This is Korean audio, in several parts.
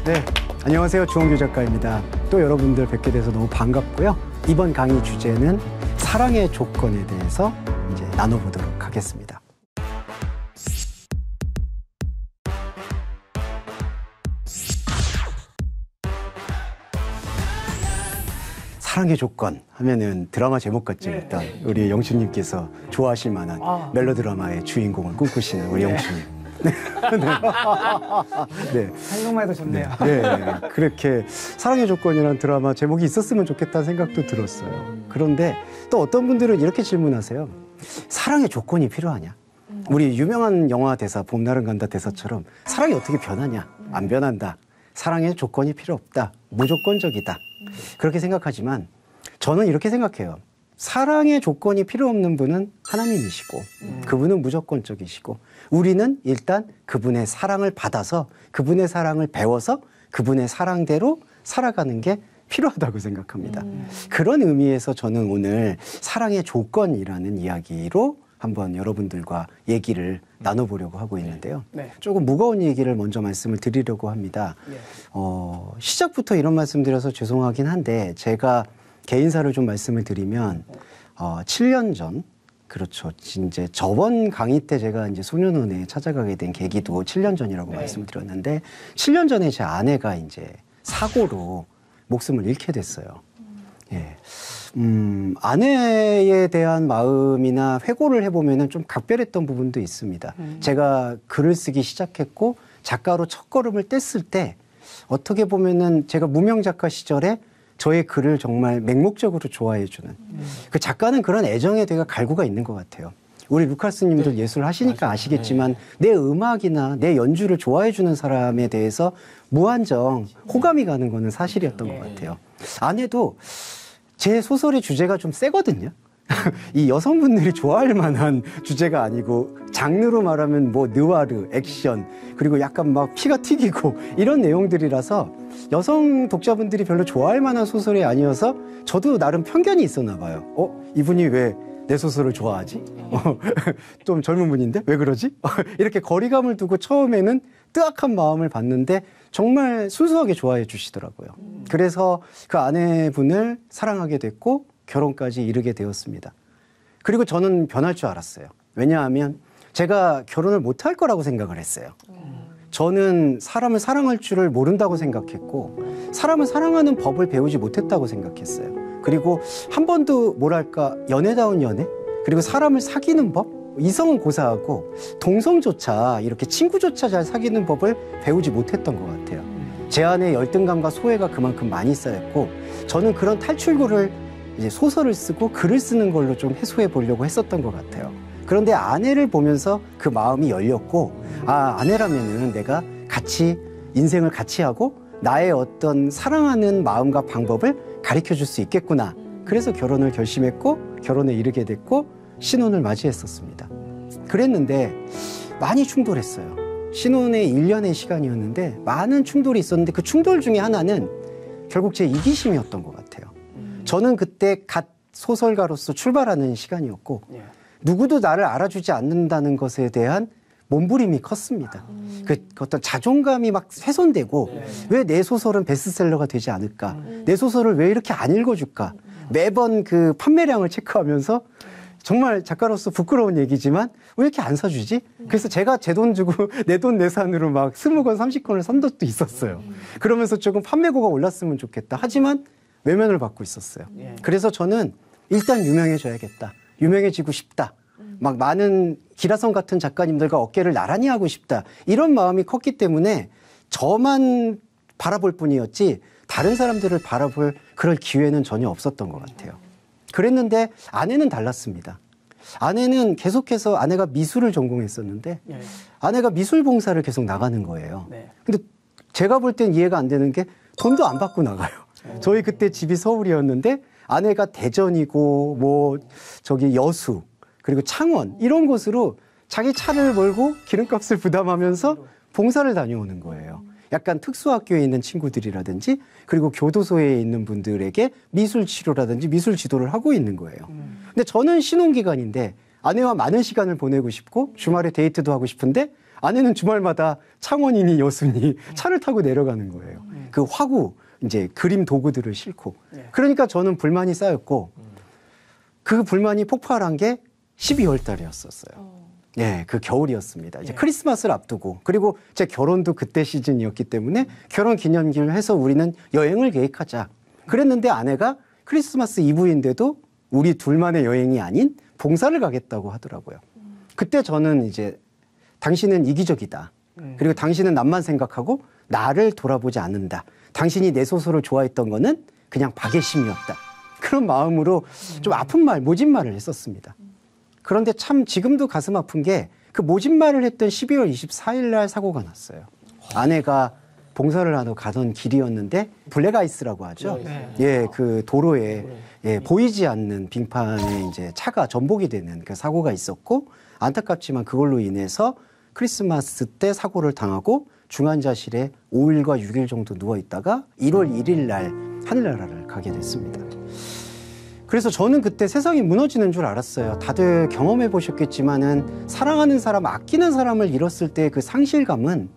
네, 안녕하세요. 주원규 작가입니다. 또 여러분들 뵙게 돼서 너무 반갑고요. 이번 강의 주제는 사랑의 조건에 대해서 이제 나눠보도록 하겠습니다. 사랑의 조건 하면은 드라마 제목 같죠. 일단 우리 영춘님께서 좋아하실 만한 멜로드라마의 주인공을 꿈꾸시는 우리 영춘님. 네. 생각만 해도 좋네요. 네, 그렇게 사랑의 조건이라는 드라마 제목이 있었으면 좋겠다는 생각도 들었어요. 그런데 또 어떤 분들은 이렇게 질문하세요. 사랑의 조건이 필요하냐? 우리 유명한 영화 대사 봄날은 간다 대사처럼 사랑이 어떻게 변하냐? 안 변한다. 사랑의 조건이 필요 없다. 무조건적이다. 그렇게 생각하지만 저는 이렇게 생각해요. 사랑의 조건이 필요 없는 분은 하나님이시고 그분은 무조건적이시고 우리는 일단 그분의 사랑을 받아서 그분의 사랑을 배워서 그분의 사랑대로 살아가는 게 필요하다고 생각합니다. 그런 의미에서 저는 오늘 사랑의 조건이라는 이야기로 한번 여러분들과 얘기를 나눠보려고 하고 있는데요. 조금 무거운 얘기를 먼저 말씀을 드리려고 합니다. 시작부터 이런 말씀 드려서 죄송하긴 한데 제가 개인사를 좀 말씀을 드리면 7년 전 그렇죠. 이제 저번 강의 때 제가 이제 소년원에 찾아가게 된 계기도 7년 전이라고 말씀을 드렸는데 7년 전에 제 아내가 이제 사고로 목숨을 잃게 됐어요. 예. 아내에 대한 마음이나 회고를 해보면은 좀 각별했던 부분도 있습니다. 제가 글을 쓰기 시작했고 작가로 첫걸음을 뗐을 때 어떻게 보면은 제가 무명 작가 시절에 저의 글을 정말 맹목적으로 좋아해주는 그 작가는 그런 애정에 되게 갈구가 있는 것 같아요. 우리 루카스 님도 예술 하시니까 아시겠지만 내 음악이나 내 연주를 좋아해주는 사람에 대해서 무한정 호감이 가는 거는 사실이었던 것 같아요. 아내도 제 소설의 주제가 좀 세거든요. 이 여성분들이 좋아할 만한 주제가 아니고 장르로 말하면 뭐 느와르, 액션 그리고 약간 막 피가 튀기고 이런 내용들이라서 여성 독자분들이 별로 좋아할 만한 소설이 아니어서 저도 나름 편견이 있었나 봐요. 이분이 왜 내 소설을 좋아하지? 좀 젊은 분인데 왜 그러지? 이렇게 거리감을 두고 처음에는 뜨악한 마음을 받는데 정말 순수하게 좋아해 주시더라고요. 그래서 그 아내분을 사랑하게 됐고 결혼까지 이르게 되었습니다. 그리고 저는 변할 줄 알았어요. 왜냐하면 제가 결혼을 못할 거라고 생각을 했어요. 저는 사람을 사랑할 줄을 모른다고 생각했고 사람을 사랑하는 법을 배우지 못했다고 생각했어요. 그리고 한 번도 뭐랄까 연애다운 연애 그리고 사람을 사귀는 법 이성은 고사하고 동성조차 이렇게 친구조차 잘 사귀는 법을 배우지 못했던 것 같아요. 제 안에 열등감과 소외가 그만큼 많이 쌓였고 저는 그런 탈출구를 이제 소설을 쓰고 글을 쓰는 걸로 좀 해소해 보려고 했었던 것 같아요. 그런데 아내를 보면서 그 마음이 열렸고 아내라면은 내가 같이 인생을 같이 하고 나의 어떤 사랑하는 마음과 방법을 가르쳐 줄 수 있겠구나. 그래서 결혼을 결심했고 결혼에 이르게 됐고 신혼을 맞이했었습니다. 그랬는데 많이 충돌했어요. 신혼의 1년의 시간이었는데 많은 충돌이 있었는데 그 충돌 중에 하나는 결국 제 이기심이었던 것 같아요. 저는 그때 갓 소설가로서 출발하는 시간이었고 누구도 나를 알아주지 않는다는 것에 대한 몸부림이 컸습니다. 그 어떤 자존감이 막 훼손되고 왜 내 소설은 베스트셀러가 되지 않을까? 내 소설을 왜 이렇게 안 읽어줄까? 매번 그 판매량을 체크하면서 정말 작가로서 부끄러운 얘기지만 왜 이렇게 안 사주지? 그래서 제가 제 돈 주고 내 돈 내산으로 막 20권, 30권을 산 적도 있었어요. 그러면서 조금 판매고가 올랐으면 좋겠다. 하지만 외면을 받고 있었어요. 그래서 저는 일단 유명해져야겠다. 유명해지고 싶다. 막 많은 기라성 같은 작가님들과 어깨를 나란히 하고 싶다. 이런 마음이 컸기 때문에 저만 바라볼 뿐이었지 다른 사람들을 바라볼 그럴 기회는 전혀 없었던 것 같아요. 그랬는데 아내는 달랐습니다. 아내는 계속해서 아내가 미술을 전공했었는데 아내가 미술 봉사를 계속 나가는 거예요. 근데 제가 볼 땐 이해가 안 되는 게 돈도 안 받고 나가요. 저희 그때 집이 서울이었는데 아내가 대전이고 뭐 저기 여수 그리고 창원 이런 곳으로 자기 차를 몰고 기름값을 부담하면서 봉사를 다녀오는 거예요. 약간 특수학교에 있는 친구들이라든지 그리고 교도소에 있는 분들에게 미술 치료라든지 미술 지도를 하고 있는 거예요. 근데 저는 신혼기간인데 아내와 많은 시간을 보내고 싶고 주말에 데이트도 하고 싶은데 아내는 주말마다 창원이니 여수니 차를 타고 내려가는 거예요. 그 화구 이제 그림 도구들을 싣고. 그러니까 저는 불만이 쌓였고 그 불만이 폭발한 게 12월 달이었었어요. 예, 그 겨울이었습니다. 이제 크리스마스를 앞두고 그리고 제 결혼도 그때 시즌이었기 때문에 결혼 기념기를 해서 우리는 여행을 계획하자. 그랬는데 아내가 크리스마스 이브인데도 우리 둘만의 여행이 아닌 봉사를 가겠다고 하더라고요. 그때 저는 이제 당신은 이기적이다. 그리고 당신은 남만 생각하고 나를 돌아보지 않는다. 당신이 내 소설을 좋아했던 거는 그냥 박예심이었다. 그런 마음으로 좀 아픈 말, 모진 말을 했었습니다. 그런데 참 지금도 가슴 아픈 게 그 모진 말을 했던 12월 24일 날 사고가 났어요. 아내가 봉사를 하러 가던 길이었는데 블랙아이스라고 하죠. 예, 그 도로에 예, 보이지 않는 빙판에 이제 차가 전복이 되는 그 사고가 있었고 안타깝지만 그걸로 인해서 크리스마스 때 사고를 당하고 중환자실에 5일과 6일 정도 누워 있다가 1월 1일 날 하늘나라를 가게 됐습니다. 그래서 저는 그때 세상이 무너지는 줄 알았어요. 다들 경험해 보셨겠지만은 사랑하는 사람, 아끼는 사람을 잃었을 때 그 상실감은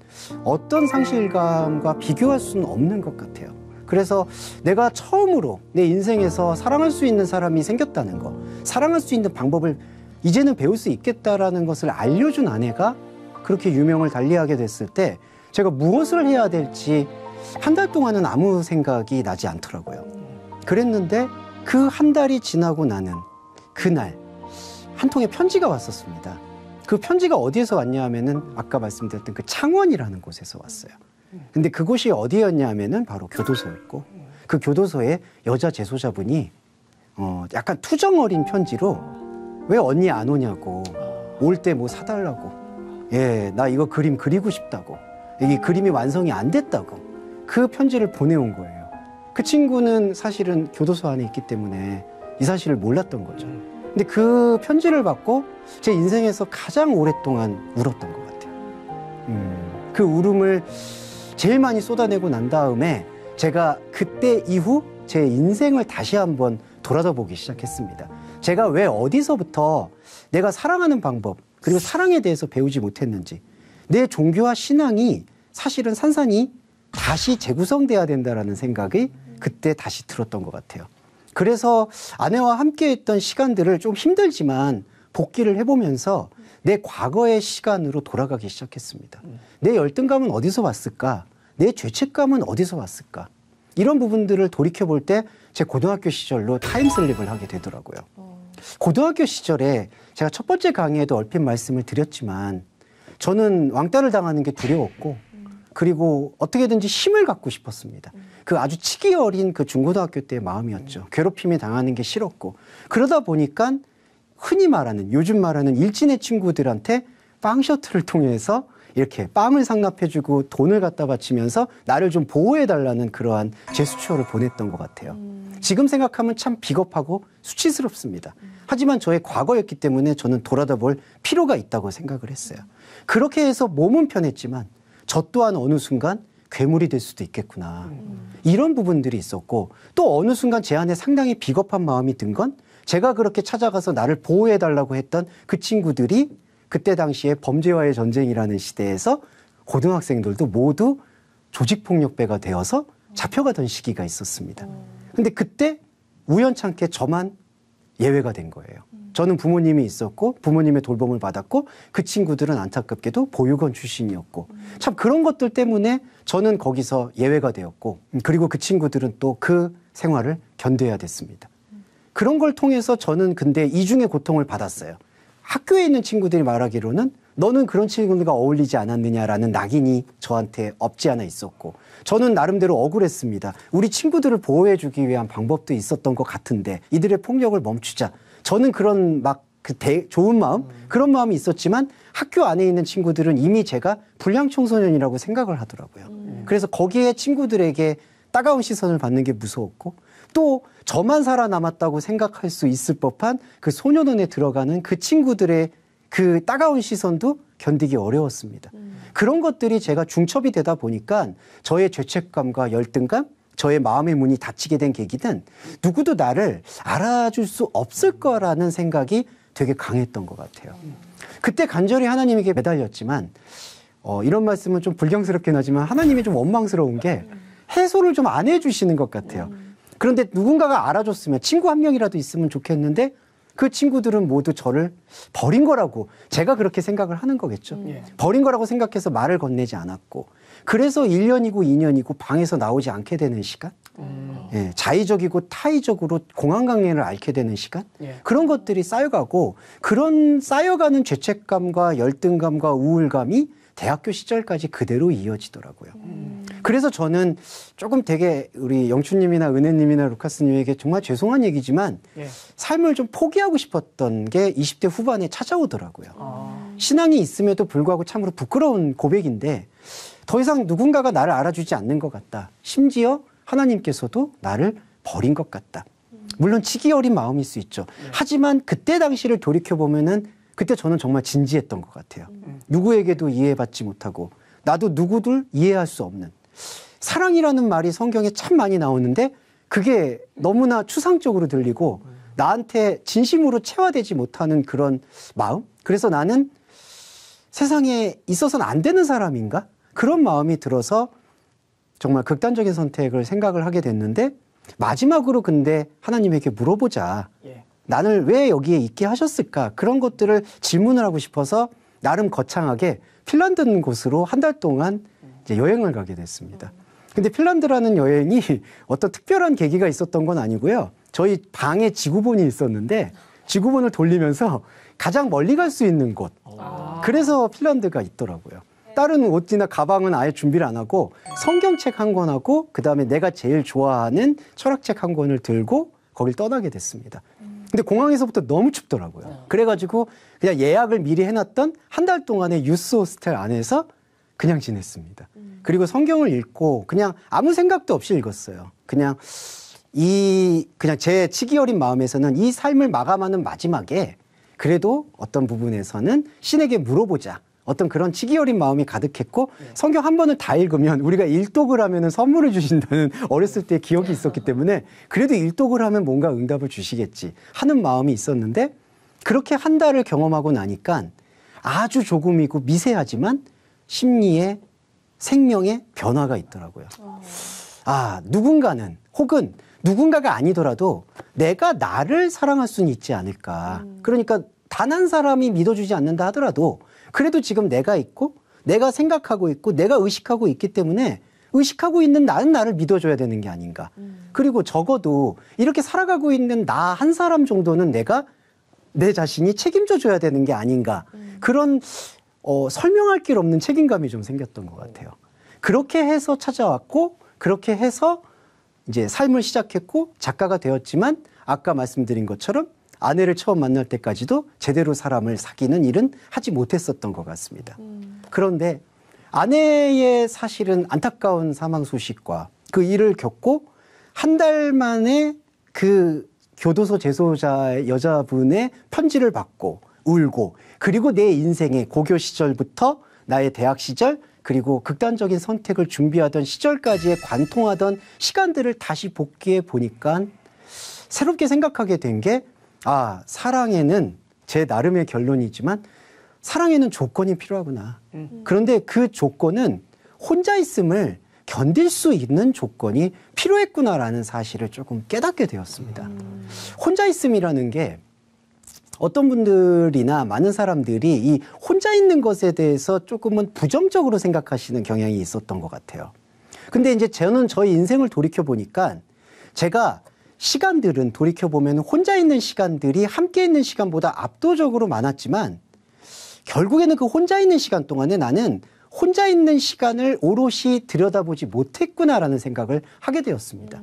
어떤 상실감과 비교할 수는 없는 것 같아요. 그래서 내가 처음으로 내 인생에서 사랑할 수 있는 사람이 생겼다는 거, 사랑할 수 있는 방법을 이제는 배울 수 있겠다라는 것을 알려준 아내가 그렇게 유명을 달리하게 됐을 때 제가 무엇을 해야 될지 한 달 동안은 아무 생각이 나지 않더라고요. 그랬는데 그 한 달이 지나고 나는 그날 한 통의 편지가 왔었습니다. 그 편지가 어디에서 왔냐 하면은 아까 말씀드렸던 그 창원이라는 곳에서 왔어요. 근데 그곳이 어디였냐 하면은 바로 교도소였고 그 교도소에 여자 재소자분이 약간 투정 어린 편지로 왜 언니 안 오냐고 올 때 뭐 사달라고 예, 나 이거 그림 그리고 싶다고 이 그림이 완성이 안 됐다고 그 편지를 보내온 거예요. 그 친구는 사실은 교도소 안에 있기 때문에 이 사실을 몰랐던 거죠. 근데 그 편지를 받고 제 인생에서 가장 오랫동안 울었던 것 같아요. 그 울음을 제일 많이 쏟아내고 난 다음에 제가 그때 이후 제 인생을 다시 한번 돌아다보기 시작했습니다. 제가 왜 어디서부터 내가 사랑하는 방법 그리고 사랑에 대해서 배우지 못했는지 내 종교와 신앙이 사실은 산산이 다시 재구성돼야 된다라는 생각이 그때 다시 들었던 것 같아요. 그래서 아내와 함께 했던 시간들을 좀 힘들지만 복기를 해보면서 내 과거의 시간으로 돌아가기 시작했습니다. 내 열등감은 어디서 왔을까? 내 죄책감은 어디서 왔을까? 이런 부분들을 돌이켜볼 때 제 고등학교 시절로 타임슬립을 하게 되더라고요. 고등학교 시절에 제가 첫 번째 강의에도 얼핏 말씀을 드렸지만 저는 왕따를 당하는 게 두려웠고 그리고 어떻게든지 힘을 갖고 싶었습니다. 그 아주 치기 어린 그 중고등학교 때의 마음이었죠. 괴롭힘이 당하는 게 싫었고 그러다 보니까 흔히 말하는 요즘 말하는 일진의 친구들한테 빵 셔틀을 통해서 이렇게 빵을 상납해주고 돈을 갖다 바치면서 나를 좀 보호해달라는 그러한 제스처를 보냈던 것 같아요. 지금 생각하면 참 비겁하고 수치스럽습니다. 하지만 저의 과거였기 때문에 저는 돌아다 볼 필요가 있다고 생각을 했어요. 그렇게 해서 몸은 편했지만 저 또한 어느 순간 괴물이 될 수도 있겠구나. 이런 부분들이 있었고 또 어느 순간 제 안에 상당히 비겁한 마음이 든 건 제가 그렇게 찾아가서 나를 보호해달라고 했던 그 친구들이 그때 당시에 범죄와의 전쟁이라는 시대에서 고등학생들도 모두 조직폭력배가 되어서 잡혀가던 시기가 있었습니다. 근데 그때 우연찮게 저만 예외가 된 거예요. 저는 부모님이 있었고 부모님의 돌봄을 받았고 그 친구들은 안타깝게도 보육원 출신이었고 참 그런 것들 때문에 저는 거기서 예외가 되었고 그리고 그 친구들은 또 그 생활을 견뎌야 됐습니다. 그런 걸 통해서 저는 근데 이중의 고통을 받았어요. 학교에 있는 친구들이 말하기로는 너는 그런 친구들과 어울리지 않았느냐라는 낙인이 저한테 없지 않아 있었고 저는 나름대로 억울했습니다. 우리 친구들을 보호해주기 위한 방법도 있었던 것 같은데 이들의 폭력을 멈추자. 저는 그런 막 좋은 마음 그런 마음이 있었지만 학교 안에 있는 친구들은 이미 제가 불량 청소년이라고 생각을 하더라고요. 그래서 거기에 친구들에게 따가운 시선을 받는 게 무서웠고 또 저만 살아남았다고 생각할 수 있을 법한 그 소년원에 들어가는 그 친구들의 그 따가운 시선도 견디기 어려웠습니다. 그런 것들이 제가 중첩이 되다 보니까 저의 죄책감과 열등감, 저의 마음의 문이 닫히게 된 계기는 누구도 나를 알아줄 수 없을 거라는 생각이 되게 강했던 것 같아요. 그때 간절히 하나님에게 매달렸지만 이런 말씀은 좀 불경스럽긴 하지만 하나님이 좀 원망스러운 게 해소를 좀 안 해주시는 것 같아요. 그런데 누군가가 알아줬으면 친구 한 명이라도 있으면 좋겠는데 그 친구들은 모두 저를 버린 거라고 제가 그렇게 생각을 하는 거겠죠. 버린 거라고 생각해서 말을 건네지 않았고 그래서 1년이고 2년이고 방에서 나오지 않게 되는 시간 예, 자의적이고 타의적으로 공황강례를 앓게 되는 시간 그런 것들이 쌓여가고 그런 쌓여가는 죄책감과 열등감과 우울감이 대학교 시절까지 그대로 이어지더라고요. 그래서 저는 조금 되게 우리 영춘님이나 은혜님이나 루카스님에게 정말 죄송한 얘기지만 삶을 좀 포기하고 싶었던 게 20대 후반에 찾아오더라고요. 신앙이 있음에도 불구하고 참으로 부끄러운 고백인데 더 이상 누군가가 나를 알아주지 않는 것 같다. 심지어 하나님께서도 나를 버린 것 같다. 물론 치기 어린 마음일 수 있죠. 하지만 그때 당시를 돌이켜보면은 그때 저는 정말 진지했던 것 같아요. 누구에게도 이해받지 못하고 나도 누구들 이해할 수 없는 사랑이라는 말이 성경에 참 많이 나오는데 그게 너무나 추상적으로 들리고 나한테 진심으로 체화되지 못하는 그런 마음? 그래서 나는 세상에 있어서는 안 되는 사람인가? 그런 마음이 들어서 정말 극단적인 선택을 생각을 하게 됐는데 마지막으로 근데 하나님에게 물어보자. 나를 왜 여기에 있게 하셨을까? 그런 것들을 질문을 하고 싶어서 나름 거창하게 핀란드라는 곳으로 한 달 동안 이제 여행을 가게 됐습니다. 근데 핀란드라는 여행이 어떤 특별한 계기가 있었던 건 아니고요. 저희 방에 지구본이 있었는데 지구본을 돌리면서 가장 멀리 갈 수 있는 곳. 그래서 핀란드가 있더라고요. 다른 옷이나 가방은 아예 준비를 안 하고 성경책 한 권하고 그다음에 내가 제일 좋아하는 철학책 한 권을 들고 거길 떠나게 됐습니다. 근데 공항에서부터 너무 춥더라고요. 그래가지고 그냥 예약을 미리 해놨던 한 달 동안의 유스 호스텔 안에서 그냥 지냈습니다. 그리고 성경을 읽고 그냥 아무 생각도 없이 읽었어요. 그냥 제 치기 어린 마음에서는 이 삶을 마감하는 마지막에 그래도 어떤 부분에서는 신에게 물어보자. 어떤 그런 치기 어린 마음이 가득했고 성경 한 번을 다 읽으면 우리가 일독을 하면 선물을 주신다는 어렸을 때 기억이 있었기 때문에 그래도 일독을 하면 뭔가 응답을 주시겠지 하는 마음이 있었는데 그렇게 한 달을 경험하고 나니까 아주 조금이고 미세하지만 심리에 생명의 변화가 있더라고요. 아, 누군가는 혹은 누군가가 아니더라도 내가 나를 사랑할 수는 있지 않을까. 그러니까 단 한 사람이 믿어주지 않는다 하더라도 그래도 지금 내가 있고 내가 생각하고 있고 내가 의식하고 있기 때문에 의식하고 있는 나는 나를 믿어줘야 되는 게 아닌가. 그리고 적어도 이렇게 살아가고 있는 나 한 사람 정도는 내가 내 자신이 책임져 줘야 되는 게 아닌가. 그런 설명할 길 없는 책임감이 좀 생겼던 것 같아요. 그렇게 해서 찾아왔고 그렇게 해서 이제 삶을 시작했고 작가가 되었지만 아까 말씀드린 것처럼 아내를 처음 만날 때까지도 제대로 사람을 사귀는 일은 하지 못했었던 것 같습니다. 그런데 아내의 사실은 안타까운 사망 소식과 그 일을 겪고 한 달 만에 그 교도소 재소자 여자분의 편지를 받고 울고 그리고 내 인생의 고교 시절부터 나의 대학 시절 그리고 극단적인 선택을 준비하던 시절까지의 관통하던 시간들을 다시 복귀해 보니까 새롭게 생각하게 된 게 아, 사랑에는 제 나름의 결론이지만 사랑에는 조건이 필요하구나. 그런데 그 조건은 혼자 있음을 견딜 수 있는 조건이 필요했구나라는 사실을 조금 깨닫게 되었습니다. 혼자 있음이라는 게 어떤 분들이나 많은 사람들이 이 혼자 있는 것에 대해서 조금은 부정적으로 생각하시는 경향이 있었던 것 같아요. 근데 이제 저는 저희 인생을 돌이켜 보니까 제가 시간들은 돌이켜보면 혼자 있는 시간들이 함께 있는 시간보다 압도적으로 많았지만 결국에는 그 혼자 있는 시간 동안에 나는 혼자 있는 시간을 오롯이 들여다보지 못했구나라는 생각을 하게 되었습니다.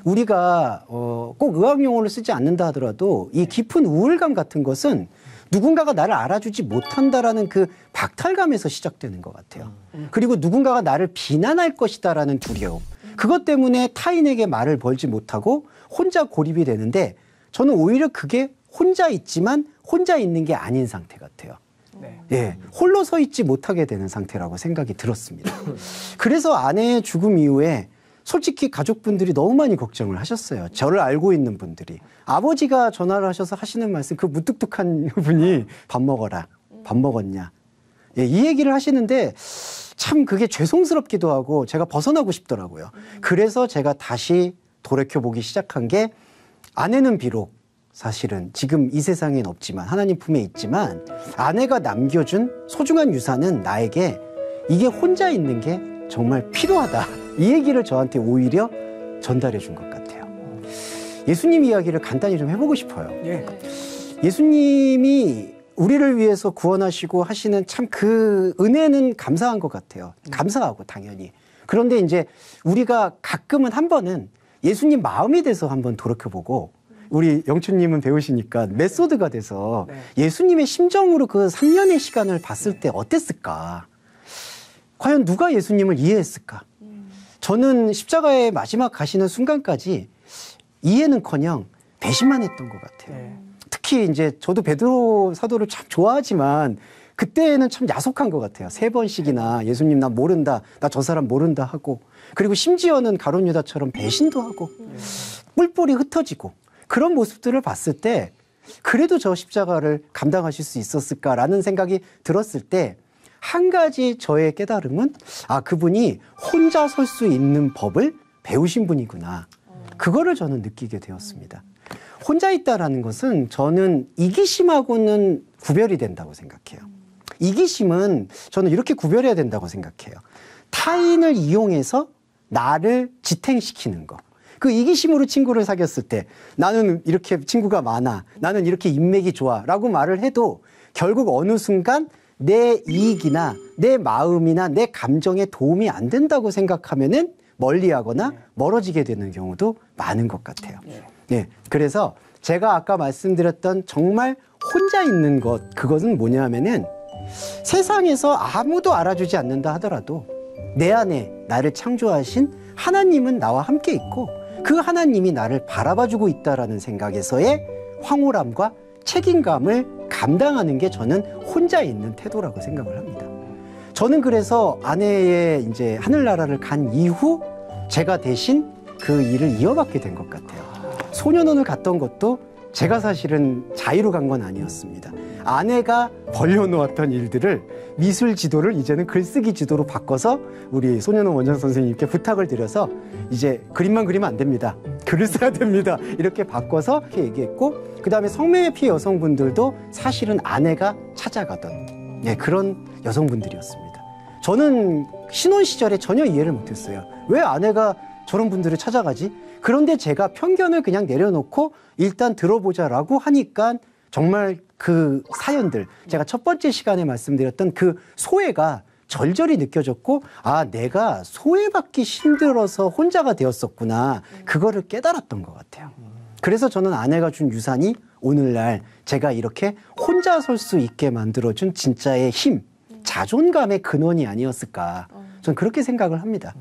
우리가 꼭 의학용어를 쓰지 않는다 하더라도 이 깊은 우울감 같은 것은 누군가가 나를 알아주지 못한다라는 그 박탈감에서 시작되는 것 같아요. 그리고 누군가가 나를 비난할 것이다라는 두려움. 그것 때문에 타인에게 말을 걸지 못하고 혼자 고립이 되는데 저는 오히려 그게 혼자 있지만 혼자 있는 게 아닌 상태 같아요. 예, 홀로 서 있지 못하게 되는 상태라고 생각이 들었습니다. 그래서 아내의 죽음 이후에 솔직히 가족분들이 너무 많이 걱정을 하셨어요. 저를 알고 있는 분들이. 아버지가 전화를 하셔서 하시는 말씀, 그 무뚝뚝한 분이 밥 먹어라. 밥 먹었냐. 예, 이 얘기를 하시는데 참 그게 죄송스럽기도 하고 제가 벗어나고 싶더라고요. 그래서 제가 다시 돌이켜보기 시작한 게 아내는 비록 사실은 지금 이 세상엔 없지만 하나님 품에 있지만 아내가 남겨준 소중한 유산은 나에게 이게 혼자 있는 게 정말 필요하다. 이 얘기를 저한테 오히려 전달해 준 것 같아요. 예수님 이야기를 간단히 좀 해보고 싶어요. 예. 예수님이 우리를 위해서 구원하시고 하시는 참 그 은혜는 감사한 것 같아요. 감사하고 당연히. 그런데 이제 우리가 가끔은 한 번은 예수님 마음이 돼서 한번 돌이켜보고 우리 영춘님은 배우시니까 메소드가 돼서 예수님의 심정으로 그 3년의 시간을 봤을 때 어땠을까? 과연 누가 예수님을 이해했을까? 저는 십자가의 마지막 가시는 순간까지 이해는커녕 배신만 했던 것 같아요. 특히 이제 저도 베드로 사도를 참 좋아하지만 그때는 참 야속한 것 같아요. 3번씩이나 예수님 나 모른다, 나 저 사람 모른다 하고 그리고 심지어는 가룟 유다처럼 배신도 하고 뿔뿔이 흩어지고 그런 모습들을 봤을 때 그래도 저 십자가를 감당하실 수 있었을까라는 생각이 들었을 때 한 가지 저의 깨달음은 아 그분이 혼자 설 수 있는 법을 배우신 분이구나. 그거를 저는 느끼게 되었습니다. 혼자 있다라는 것은 저는 이기심하고는 구별이 된다고 생각해요. 이기심은 저는 이렇게 구별해야 된다고 생각해요. 타인을 이용해서 나를 지탱시키는 거. 그 이기심으로 친구를 사귀었을 때 나는 이렇게 친구가 많아. 나는 이렇게 인맥이 좋아. 라고 말을 해도 결국 어느 순간 내 이익이나 내 마음이나 내 감정에 도움이 안 된다고 생각하면은 멀리하거나 멀어지게 되는 경우도 많은 것 같아요. 네, 그래서 제가 아까 말씀드렸던 정말 혼자 있는 것, 그것은 뭐냐면은 세상에서 아무도 알아주지 않는다 하더라도 내 안에 나를 창조하신 하나님은 나와 함께 있고 그 하나님이 나를 바라봐주고 있다라는 생각에서의 황홀함과 책임감을 감당하는 게 저는 혼자 있는 태도라고 생각을 합니다. 저는 그래서 아내의 이제 하늘나라를 간 이후 제가 대신 그 일을 이어받게 된 것 같아요. 소년원을 갔던 것도 제가 사실은 자의로 간 건 아니었습니다. 아내가 벌려놓았던 일들을 미술 지도를 이제는 글쓰기 지도로 바꿔서 우리 소년원 원장 선생님께 부탁을 드려서 이제 그림만 그리면 안 됩니다. 글을 써야 됩니다. 이렇게 바꿔서 이렇게 얘기했고 그 다음에 성매매 피해 여성분들도 사실은 아내가 찾아가던 그런 여성분들이었습니다. 저는 신혼 시절에 전혀 이해를 못했어요. 왜 아내가 저런 분들을 찾아가지? 그런데 제가 편견을 그냥 내려놓고 일단 들어보자라고 하니까 정말 그 사연들, 제가 첫 번째 시간에 말씀드렸던 그 소외가 절절히 느껴졌고 아 내가 소외받기 힘들어서 혼자가 되었었구나. 그거를 깨달았던 것 같아요. 그래서 저는 아내가 준 유산이 오늘날 제가 이렇게 혼자 설 수 있게 만들어준 진짜의 힘, 자존감의 근원이 아니었을까. 저는 그렇게 생각을 합니다.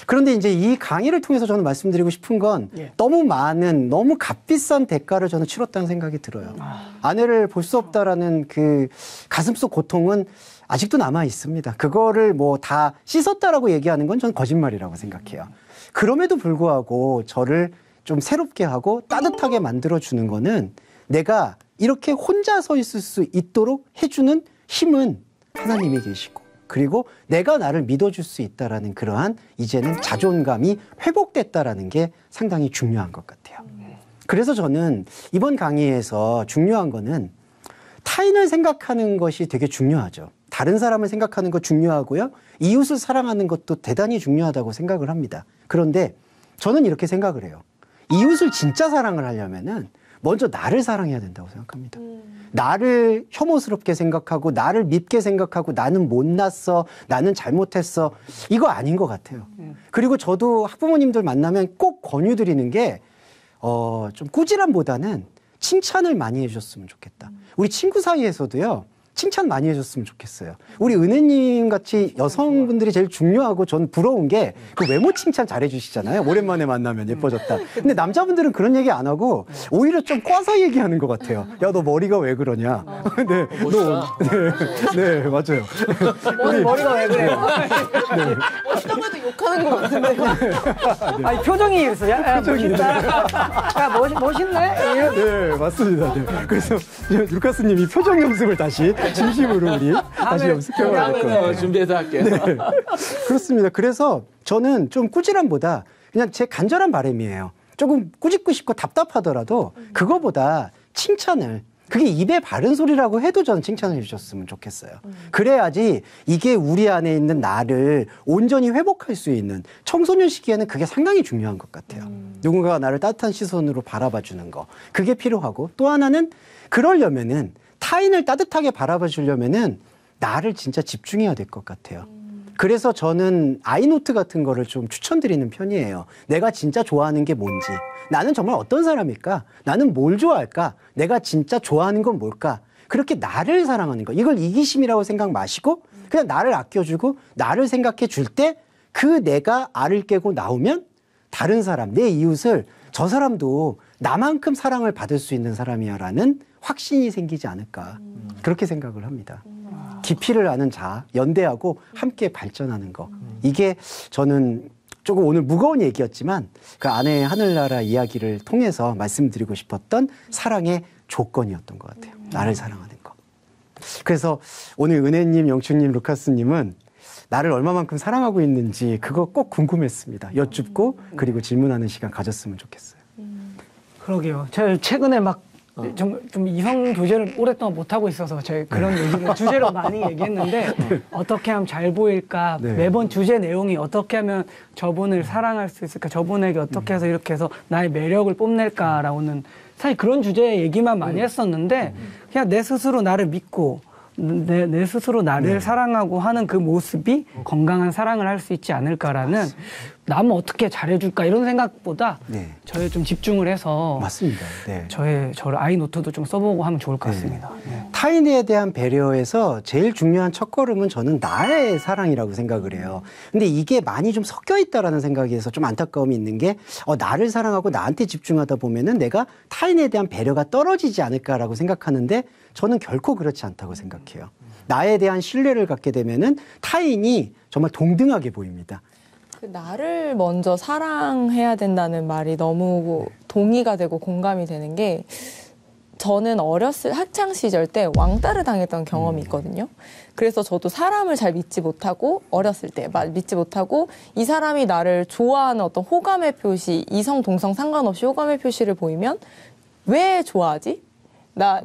그런데 이제 이 강의를 통해서 저는 말씀드리고 싶은 건 너무 많은, 너무 값비싼 대가를 저는 치렀다는 생각이 들어요. 아내를 볼 수 없다라는 그 가슴속 고통은 아직도 남아 있습니다. 그거를 뭐 다 씻었다라고 얘기하는 건 저는 거짓말이라고 생각해요. 그럼에도 불구하고 저를 좀 새롭게 하고 따뜻하게 만들어주는 거는 내가 이렇게 혼자 서 있을 수 있도록 해주는 힘은 하나님이 계시고 그리고 내가 나를 믿어줄 수 있다라는 그러한 이제는 자존감이 회복됐다라는 게 상당히 중요한 것 같아요. 그래서 저는 이번 강의에서 중요한 거는 타인을 생각하는 것이 되게 중요하죠. 다른 사람을 생각하는 거 중요하고요. 이웃을 사랑하는 것도 대단히 중요하다고 생각을 합니다. 그런데 저는 이렇게 생각을 해요. 이웃을 진짜 사랑을 하려면은 먼저 나를 사랑해야 된다고 생각합니다. 나를 혐오스럽게 생각하고 나를 밉게 생각하고 나는 못났어, 나는 잘못했어 이거 아닌 것 같아요. 그리고 저도 학부모님들 만나면 꼭 권유드리는 게 좀 꾸지람보다는 칭찬을 많이 해주셨으면 좋겠다. 우리 친구 사이에서도요. 칭찬 많이 해줬으면 좋겠어요. 우리 은혜님 같이 여성분들이 제일 중요하고 전 부러운 게 그 외모 칭찬 잘해주시잖아요. 오랜만에 만나면 예뻐졌다. 근데 남자분들은 그런 얘기 안 하고 오히려 좀 꽈서 얘기하는 것 같아요. 야, 너 머리가 왜 그러냐. 네, 네, 맞아요. 머리가 왜 그래요? 멋있다고 해도 욕하는 것 같은데. 아니, 표정이 이랬어. 야, 멋있다. 야, 멋있네? 네, 맞습니다. 네. 그래서 루카스님이 표정 연습을 다시 진심으로 우리 다시 연습해봐야 될 것 같아요. 준비해서 할게요. 네. 그렇습니다. 그래서 저는 좀 꾸지람보다 그냥 제 간절한 바람이에요. 조금 꾸짖고 싶고 답답하더라도 그거보다 칭찬을, 그게 입에 바른 소리라고 해도 저는 칭찬을 해주셨으면 좋겠어요. 그래야지 이게 우리 안에 있는 나를 온전히 회복할 수 있는, 청소년 시기에는 그게 상당히 중요한 것 같아요. 누군가가 나를 따뜻한 시선으로 바라봐 주는 거, 그게 필요하고, 또 하나는 그러려면은 타인을 따뜻하게 바라봐 주려면은 나를 진짜 집중해야 될 것 같아요. 그래서 저는 아이노트 같은 거를 좀 추천드리는 편이에요. 내가 진짜 좋아하는 게 뭔지, 나는 정말 어떤 사람일까, 나는 뭘 좋아할까, 내가 진짜 좋아하는 건 뭘까, 그렇게 나를 사랑하는 거, 이걸 이기심이라고 생각 마시고 그냥 나를 아껴주고 나를 생각해 줄 때 그 내가 알을 깨고 나오면 다른 사람, 내 이웃을, 저 사람도 나만큼 사랑을 받을 수 있는 사람이야라는 확신이 생기지 않을까, 그렇게 생각을 합니다. 깊이를 아는 자, 연대하고 함께 발전하는 거. 이게 저는 조금 오늘 무거운 얘기였지만 그 아내의 하늘나라 이야기를 통해서 말씀드리고 싶었던 사랑의 조건이었던 것 같아요. 나를 사랑하는 거. 그래서 오늘 은혜님, 영춘님, 루카스님은 나를 얼마만큼 사랑하고 있는지 그거 꼭 궁금했습니다. 여쭙고 그리고 질문하는 시간 가졌으면 좋겠어요. 그러게요. 제가 최근에 막 좀 이성 교제를 오랫동안 못하고 있어서 제가 그런 얘기를 주제로 많이 얘기했는데 어떻게 하면 잘 보일까, 네. 매번 주제 내용이 어떻게 하면 저분을 사랑할 수 있을까, 저분에게 어떻게 해서 이렇게 해서 나의 매력을 뽐낼까라고는 사실 그런 주제 얘기만 많이 했었는데 그냥 내 스스로 나를 믿고 내 스스로 나를 사랑하고 하는 그 모습이 건강한 사랑을 할 수 있지 않을까라는, 남은 어떻게 잘해줄까 이런 생각보다 저에 좀 집중을 해서 맞습니다. 네. 저를 아이노트도 좀 써보고 하면 좋을 것 같습니다. 네. 타인에 대한 배려에서 제일 중요한 첫걸음은 저는 나의 사랑이라고 생각을 해요. 근데 이게 많이 좀 섞여 있다라는 생각이 해서 좀 안타까움이 있는 게, 나를 사랑하고 나한테 집중하다 보면은 내가 타인에 대한 배려가 떨어지지 않을까라고 생각하는데 저는 결코 그렇지 않다고 생각해요. 나에 대한 신뢰를 갖게 되면은 타인이 정말 동등하게 보입니다. 그 나를 먼저 사랑해야 된다는 말이 너무 동의가 되고 공감이 되는 게, 저는 학창 시절 때 왕따를 당했던 경험이 있거든요. 그래서 저도 사람을 잘 믿지 못하고, 어렸을 때 믿지 못하고, 이 사람이 나를 좋아하는 어떤 호감의 표시, 이성 동성 상관없이 호감의 표시를 보이면 왜 좋아하지?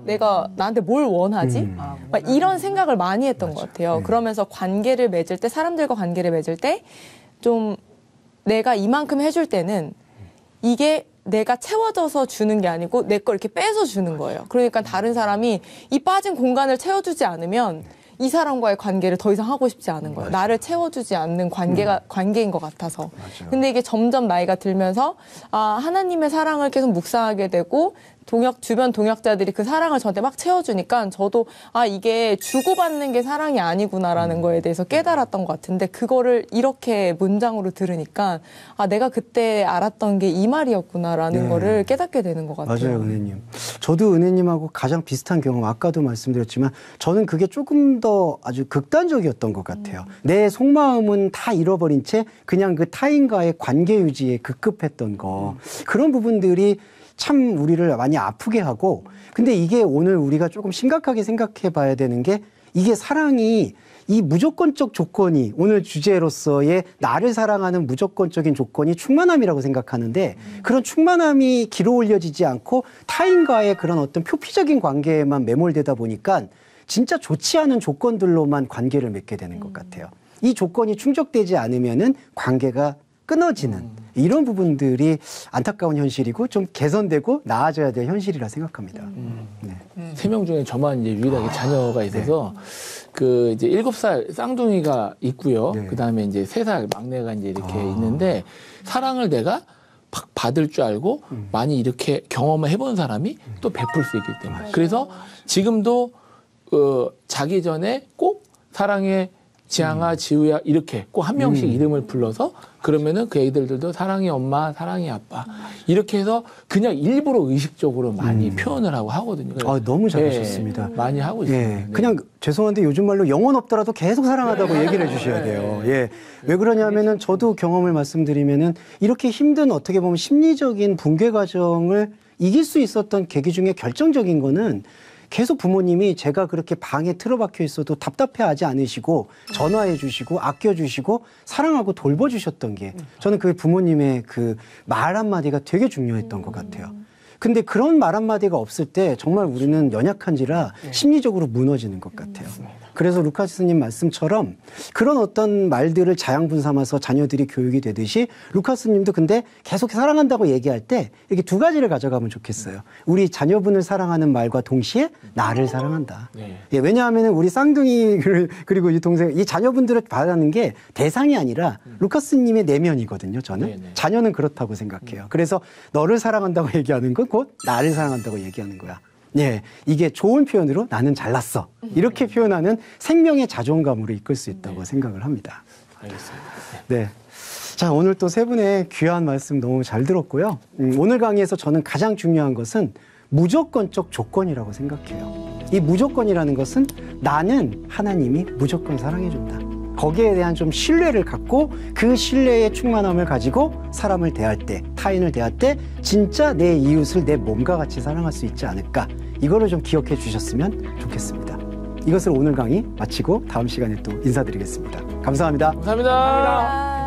내가 나한테 뭘 원하지? 막 이런 생각을 많이 했던 것 같아요. 그러면서 관계를 맺을 때, 사람들과 관계를 맺을 때 좀 내가 이만큼 해줄 때는 이게 내가 채워져서 주는 게 아니고 내 걸 이렇게 빼서 주는 거예요. 그러니까 다른 사람이 이 빠진 공간을 채워주지 않으면 이 사람과의 관계를 더 이상 하고 싶지 않은 거예요. 나를 채워주지 않는 관계인 것 같아서. 근데 이게 점점 나이가 들면서 하나님의 사랑을 계속 묵상하게 되고, 주변 동역자들이 그 사랑을 저한테 막 채워주니까 저도 이게 주고받는 게 사랑이 아니구나라는 거에 대해서 깨달았던 것 같은데, 그거를 이렇게 문장으로 들으니까 내가 그때 알았던 게 이 말이었구나라는 거를 깨닫게 되는 것 같아요. 맞아요, 은혜님. 저도 은혜님하고 가장 비슷한 경험, 아까도 말씀드렸지만 저는 그게 조금 더 아주 극단적이었던 것 같아요. 내 속마음은 다 잃어버린 채 그냥 그 타인과의 관계 유지에 급급했던 거. 그런 부분들이 참 우리를 많이 아프게 하고, 근데 이게 오늘 우리가 조금 심각하게 생각해 봐야 되는 게, 이게 사랑이, 이 무조건적 조건이, 오늘 주제로서의 나를 사랑하는 무조건적인 조건이 충만함이라고 생각하는데, 그런 충만함이 길어 올려지지 않고 타인과의 그런 어떤 표피적인 관계에만 매몰되다 보니까 진짜 좋지 않은 조건들로만 관계를 맺게 되는 것 같아요. 이 조건이 충족되지 않으면은 관계가 끊어지는 이런 부분들이 안타까운 현실이고 좀 개선되고 나아져야 될 현실이라 생각합니다. 세 명 중에 저만 이제 유일하게 자녀가 있어서 그 이제 7살 쌍둥이가 있고요. 그다음에 이제 3살 막내가 이제 이렇게 있는데, 사랑을 내가 받을 줄 알고 많이 이렇게 경험을 해본 사람이 또 베풀 수 있기 때문에. 그래서 지금도 자기 전에 꼭 사랑해 지향아, 지우야 이렇게 꼭 한 명씩 이름을 불러서, 그러면은 그 애들도 사랑해 엄마, 사랑해 아빠 이렇게 해서 그냥 일부러 의식적으로 많이 표현을 하고 하거든요. 너무 잘하셨습니다. 많이 하고 있어요. 그냥 죄송한데 요즘 말로 영혼 없더라도 계속 사랑하다고 얘기를 해주셔야 돼요. 왜 그러냐면은 저도 경험을 말씀드리면은 이렇게 힘든, 어떻게 보면 심리적인 붕괴 과정을 이길 수 있었던 계기 중에 결정적인 거는, 계속 부모님이 제가 그렇게 방에 틀어박혀 있어도 답답해하지 않으시고 전화해 주시고 아껴 주시고 사랑하고 돌봐주셨던 게 저는 그 부모님의 그 말 한마디가 되게 중요했던 것 같아요. 근데 그런 말 한마디가 없을 때 정말 우리는 연약한지라 심리적으로 무너지는 것 같아요. 그래서 루카스님 말씀처럼 그런 어떤 말들을 자양분 삼아서 자녀들이 교육이 되듯이 루카스님도 근데 계속 사랑한다고 얘기할 때 이렇게 두 가지를 가져가면 좋겠어요. 우리 자녀분을 사랑하는 말과 동시에 나를 사랑한다. 예, 왜냐하면 우리 쌍둥이를 그리고 이 동생 이 자녀분들을 바라는 게 대상이 아니라 루카스님의 내면이거든요. 저는 자녀는 그렇다고 생각해요. 그래서 너를 사랑한다고 얘기하는 건 곧 나를 사랑한다고 얘기하는 거야. 예, 이게 좋은 표현으로 나는 잘났어. 이렇게 표현하는 생명의 자존감으로 이끌 수 있다고 생각을 합니다. 알겠습니다. 네. 자, 오늘 또 세 분의 귀한 말씀 너무 잘 들었고요. 오늘 강의에서 저는 가장 중요한 것은 무조건적 조건이라고 생각해요. 이 무조건이라는 것은 나는 하나님이 무조건 사랑해준다. 거기에 대한 좀 신뢰를 갖고 그 신뢰의 충만함을 가지고 사람을 대할 때, 타인을 대할 때 진짜 내 이웃을 내 몸과 같이 사랑할 수 있지 않을까. 이거를 좀 기억해 주셨으면 좋겠습니다. 이것을 오늘 강의 마치고 다음 시간에 또 인사드리겠습니다. 감사합니다. 감사합니다.